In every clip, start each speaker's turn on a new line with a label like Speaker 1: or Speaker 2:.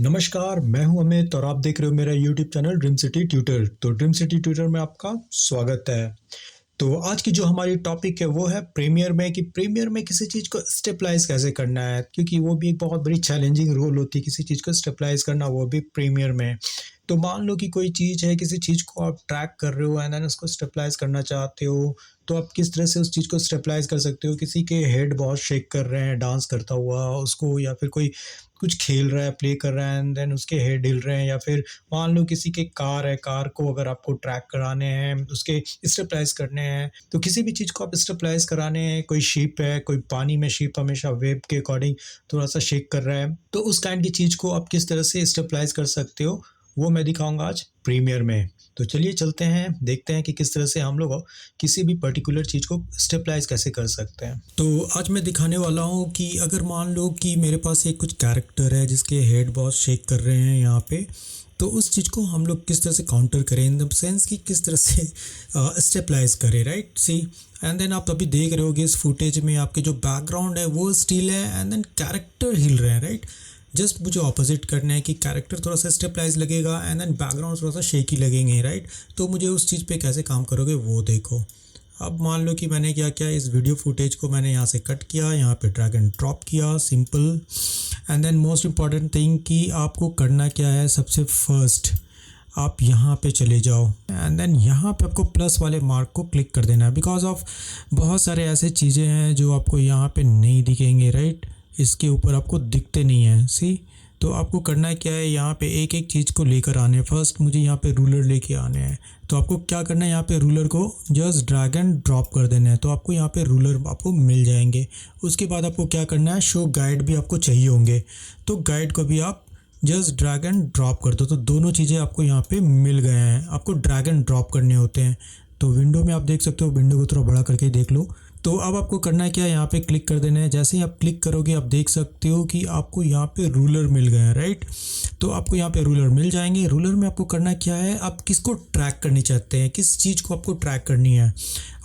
Speaker 1: नमस्कार, मैं हूं अमित और आप देख रहे हो मेरा YouTube channel dream city tutor. तो ड्रीम सिटी ट्यूटर में आपका स्वागत है। तो आज की जो हमारी टॉपिक है वो है प्रीमियर में, कि प्रीमियर में किसी चीज़ को स्टेबलाइज कैसे करना है, क्योंकि वो भी एक बहुत बड़ी चैलेंजिंग रोल होती है किसी चीज़ को स्टेबलाइज करना, वो भी प्रीमियर में। तो मान लो कि कोई चीज़ है, किसी चीज़ को आप ट्रैक कर रहे हो एंड देन उसको स्टेबलाइज करना चाहते हो, तो आप किस तरह से उस चीज़ को स्टेबलाइज कर सकते हो। किसी के हेड बहुत शेक कर रहे हैं डांस करता हुआ उसको, या फिर कोई कुछ खेल रहा है, प्ले कर रहा है एंड देन उसके हेड हिल रहे हैं, या फिर मान लो किसी के कार है, कार को अगर आपको ट्रैक कराने हैं, उसके स्टेबलाइज करने हैं, तो किसी भी चीज़ को आप स्टेबलाइज कराने हैं। कोई शिप है, कोई पानी में शिप हमेशा वेव के अकॉर्डिंग थोड़ा सा शेक कर रहा है, तो उस काइंड की चीज़ को आप किस तरह से स्टेबलाइज कर सकते हो, वो मैं दिखाऊंगा आज प्रीमियर में। तो चलिए चलते हैं, देखते हैं कि किस तरह से हम लोग किसी भी पर्टिकुलर चीज़ को स्टेबलाइज कैसे कर सकते हैं। तो आज मैं दिखाने वाला हूँ कि अगर मान लो कि मेरे पास एक कुछ कैरेक्टर है जिसके हेड बहुत शेक कर रहे हैं यहाँ पे, तो उस चीज़ को हम लोग किस तरह से काउंटर करें, इन द सेंस कि किस तरह से स्टेबलाइज करें, राइट। सी एंड देन आप अभी देख रहे होगे इस फुटेज में आपके जो बैकग्राउंड है वो स्टिल है एंड देन कैरेक्टर हिल रहे हैं, राइट। जस्ट मुझे ऑपोजिट करना है कि कैरेक्टर थोड़ा सा स्टेबलाइज लगेगा एंड देन बैकग्राउंड थोड़ा सा शेकी लगेंगे, राइट। तो मुझे उस चीज़ पे कैसे काम करोगे वो देखो। अब मान लो कि मैंने क्या किया, इस वीडियो फुटेज को मैंने यहाँ से कट किया, यहाँ पे ड्रैग एंड ड्रॉप किया, simple. And then most important thing कि आपको करना क्या है, सबसे फर्स्ट आप यहाँ पे चले जाओ एंड देन यहाँ पे आपको प्लस वाले मार्क को क्लिक कर देना है, बिकॉज ऑफ बहुत सारे ऐसे चीज़ें हैं जो आपको यहाँ पे नहीं दिखेंगे, राइट। इसके ऊपर आपको दिखते नहीं हैं, सी। तो आपको करना क्या है, यहाँ पे एक एक चीज़ को लेकर आने हैं। फर्स्ट मुझे यहाँ पे रूलर लेके आने हैं, तो आपको क्या करना है, यहाँ पे रूलर को जस्ट ड्रैग एंड ड्रॉप कर देना है, तो आपको यहाँ पे रूलर आपको मिल जाएंगे। उसके बाद आपको क्या करना है, शो गाइड भी आपको चाहिए होंगे, तो गाइड को भी आप जस्ट ड्रैग एंड ड्रॉप कर दो, तो दोनों चीज़ें आपको यहाँ पे मिल गए हैं। आपको ड्रैग एंड ड्रॉप करने होते हैं, तो विंडो में आप देख सकते हो, विंडो को थोड़ा बड़ा करके देख लो। तो अब आपको करना है क्या, यहाँ पे क्लिक कर देना है। जैसे ही आप क्लिक करोगे आप देख सकते हो कि आपको यहाँ पे रूलर मिल गए हैं, राइट। तो आपको यहाँ पे रूलर मिल जाएंगे। रूलर में आपको करना क्या है, आप किसको ट्रैक करनी चाहते हैं, किस चीज़ को आपको ट्रैक करनी है।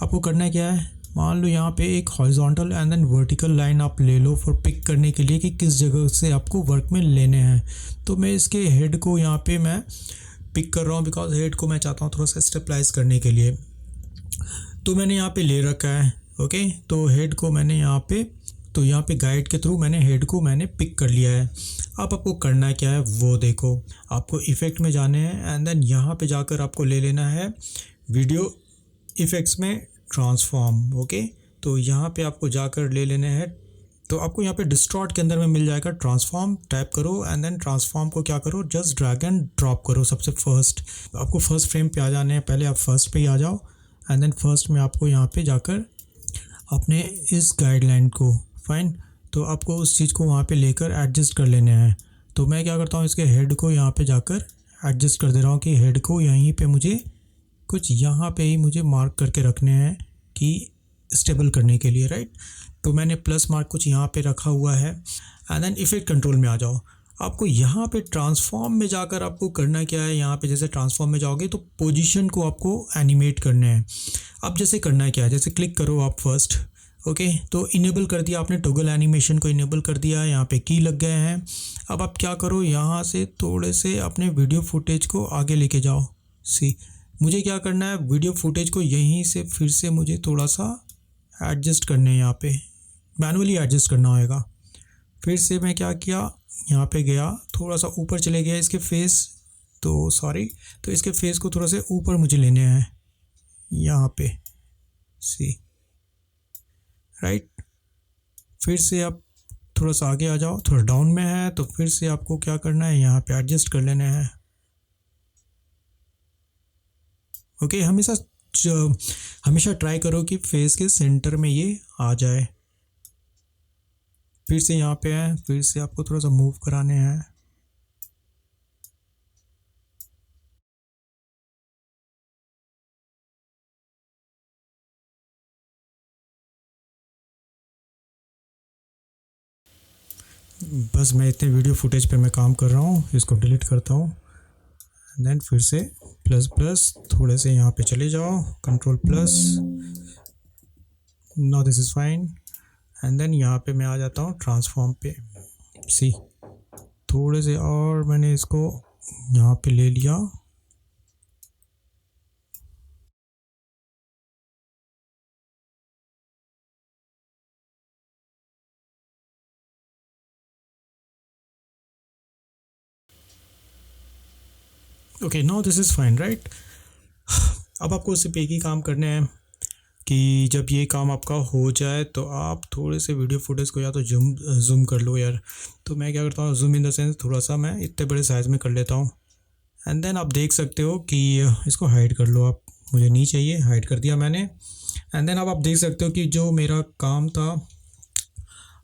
Speaker 1: आपको करना क्या है, मान लो यहाँ पे एक horizontal and then vertical line आप ले लो फॉर पिक करने के लिए कि किस जगह से आपको वर्क में लेने हैं। तो मैं इसके हेड को यहाँ पे मैं पिक कर रहा हूँ, बिकॉज हेड को मैं चाहता हूँ थोड़ा सा स्टेबलाइज करने के लिए। तो मैंने यहाँ पे ले रखा है, ओके। तो हेड को मैंने यहाँ पे, तो यहाँ पे गाइड के थ्रू मैंने हेड को मैंने पिक कर लिया है। अब आपको करना क्या है वो देखो, आपको इफ़ेक्ट में जाने हैं एंड देन यहाँ पे जाकर आपको ले लेना है वीडियो इफ़ेक्ट्स में ट्रांसफॉर्म, ओके। तो यहाँ पे आपको जाकर ले लेने हैं, तो आपको यहाँ पे डिस्टॉर्ट के अंदर में मिल जाएगा ट्रांसफॉर्म, टाइप करो एंड देन ट्रांसफॉर्म को क्या करो, जस्ट ड्रैग एंड ड्रॉप करो। सबसे फर्स्ट आपको फर्स्ट फ्रेम पे आ जाने हैं, पहले आप फर्स्ट पे ही आ जाओ एंड देन फर्स्ट में आपको यहाँ पे जाकर अपने इस गाइडलाइन को, फाइन, तो आपको उस चीज़ को वहाँ पे लेकर एडजस्ट कर लेने हैं। तो मैं क्या करता हूँ, इसके हेड को यहाँ पे जाकर एडजस्ट कर दे रहा हूँ कि हेड को यहीं पे मुझे कुछ यहाँ पे ही मुझे मार्क करके रखने हैं कि स्टेबल करने के लिए, राइट। तो मैंने प्लस मार्क कुछ यहाँ पे रखा हुआ है एंड देन इफेक्ट कंट्रोल में आ जाओ। आपको यहाँ पे ट्रांसफॉर्म में जाकर आपको करना क्या है, यहाँ पे जैसे ट्रांसफॉर्म में जाओगे तो पोजीशन को आपको एनिमेट करना है। अब जैसे करना है क्या है, जैसे क्लिक करो आप फर्स्ट, ओके। तो इनेबल कर दिया आपने, टॉगल एनिमेशन को इनेबल कर दिया, यहाँ पे की लग गए हैं। अब आप क्या करो, यहाँ से थोड़े से अपने वीडियो फुटेज को आगे लेके जाओ। सी मुझे क्या करना है, वीडियो फुटेज को यहीं से फिर से मुझे थोड़ा सा एडजस्ट करने हैं, यहाँ पे मैनुअली एडजस्ट करना होगा। फिर से मैं क्या किया, यहाँ पे गया, थोड़ा सा ऊपर चले गया इसके फेस, तो सॉरी, तो इसके फेस को थोड़ा से ऊपर मुझे लेने हैं यहाँ पे, सी, राइट। फिर से आप थोड़ा सा आगे आ जाओ, थोड़ा डाउन में है तो फिर से आपको क्या करना है, यहाँ पे एडजस्ट कर लेने हैं, ओके। हमेशा ट्राई करो कि फेस के सेंटर में ये आ जाए। फिर से यहाँ पे है, फिर से आपको थोड़ा सा मूव कराने हैं, बस मैं इतने वीडियो फुटेज पे मैं काम कर रहा हूँ, इसको डिलीट करता हूँ एंड देन फिर से प्लस प्लस थोड़े से यहाँ पे चले जाओ, control plus, now this is fine and then यहाँ पे मैं आ जाता हूँ ट्रांसफॉर्म पे। सी थोड़े से और मैंने इसको यहाँ पे ले लिया। Okay, now this is fine right. अब आपको सिर्फ एक ही काम करने हैं कि जब ये काम आपका हो जाए तो आप थोड़े से वीडियो फुटेज को या तो जूम कर लो यार। तो मैं क्या करता हूँ, जूम इन द सेंस थोड़ा सा मैं इतने बड़े साइज़ में कर लेता हूँ। एंड देन आप देख सकते हो कि इसको हाइड कर लो आप, मुझे नहीं चाहिए, हाइड कर दिया मैंने। एंड देन अब आप देख सकते हो कि जो मेरा काम था,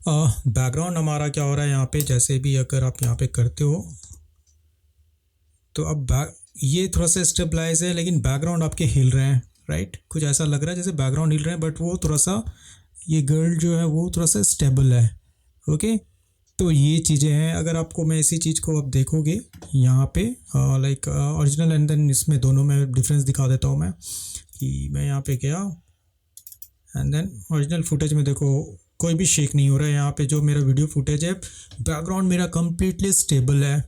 Speaker 1: बैकग्राउंड हमारा क्या हो रहा है यहाँ पे, जैसे भी अगर आप यहाँ पे करते हो तो अब ये थोड़ा सा स्टेबलाइज है, लेकिन बैकग्राउंड आपके हिल रहे हैं राइट। कुछ ऐसा लग रहा है जैसे बैकग्राउंड हिल रहे हैं, बट वो थोड़ा सा, ये गर्ल जो है वो थोड़ा सा स्टेबल है। ओके, तो ये चीज़ें हैं। अगर आपको मैं इसी चीज़ को अब देखोगे यहाँ पे लाइक ओरिजिनल एंड देन इसमें दोनों में डिफरेंस दिखा देता हूँ मैं, कि मैं यहाँ पे गया एंड देन ओरिजिनल फुटेज में देखो कोई भी शेक नहीं हो रहा है। यहाँ पे जो मेरा वीडियो फुटेज है, बैकग्राउंड मेरा कम्प्लीटली स्टेबल है।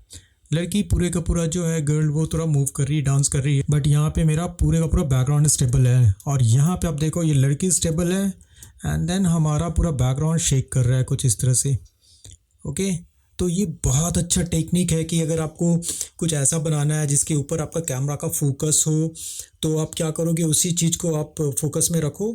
Speaker 1: लड़की पूरे का पूरा जो है गर्ल वो थोड़ा मूव कर रही है, डांस कर रही है, बट यहाँ पे मेरा पूरे का पूरा बैकग्राउंड स्टेबल है। और यहाँ पे आप देखो ये लड़की स्टेबल है एंड देन हमारा पूरा बैकग्राउंड शेक कर रहा है कुछ इस तरह से। ओके, तो ये बहुत अच्छा टेक्निक है कि अगर आपको कुछ ऐसा बनाना है जिसके ऊपर आपका कैमरा का फोकस हो, तो आप क्या करोगे, उसी चीज़ को आप फोकस में रखो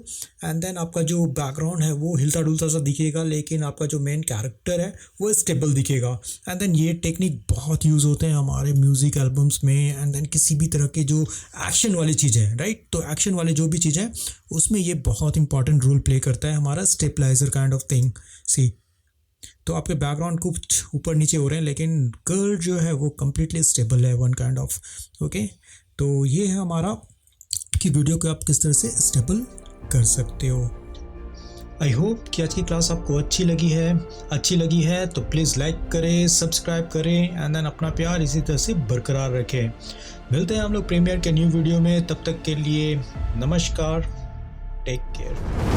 Speaker 1: एंड देन आपका जो बैकग्राउंड है वो हिलता डुलता सा दिखेगा, लेकिन आपका जो मेन कैरेक्टर है वो स्टेबल दिखेगा। एंड देन ये टेक्निक बहुत यूज़ होते हैं हमारे म्यूज़िक एल्बम्स में एंड देन किसी भी तरह के जो एक्शन वाली चीज़ें हैं राइट। तो एक्शन वाले जो भी चीज़ें हैं उसमें ये बहुत इंपॉर्टेंट रोल प्ले करता है, हमारा स्टेबलाइजर काइंड ऑफ थिंग। सी, तो आपके बैकग्राउंड कुछ ऊपर नीचे हो रहे हैं, लेकिन गर्ल जो है वो कम्प्लीटली स्टेबल है, वन काइंड ऑफ। ओके, तो ये है हमारा कि वीडियो को आप किस तरह से स्टेबल कर सकते हो। आई होप कि आज की क्लास आपको अच्छी लगी है तो प्लीज़ लाइक करें, सब्सक्राइब करें एंड देन अपना प्यार इसी तरह से बरकरार रखें। मिलते हैं हम लोग प्रीमियर के न्यू वीडियो में, तब तक के लिए नमस्कार, टेक केयर।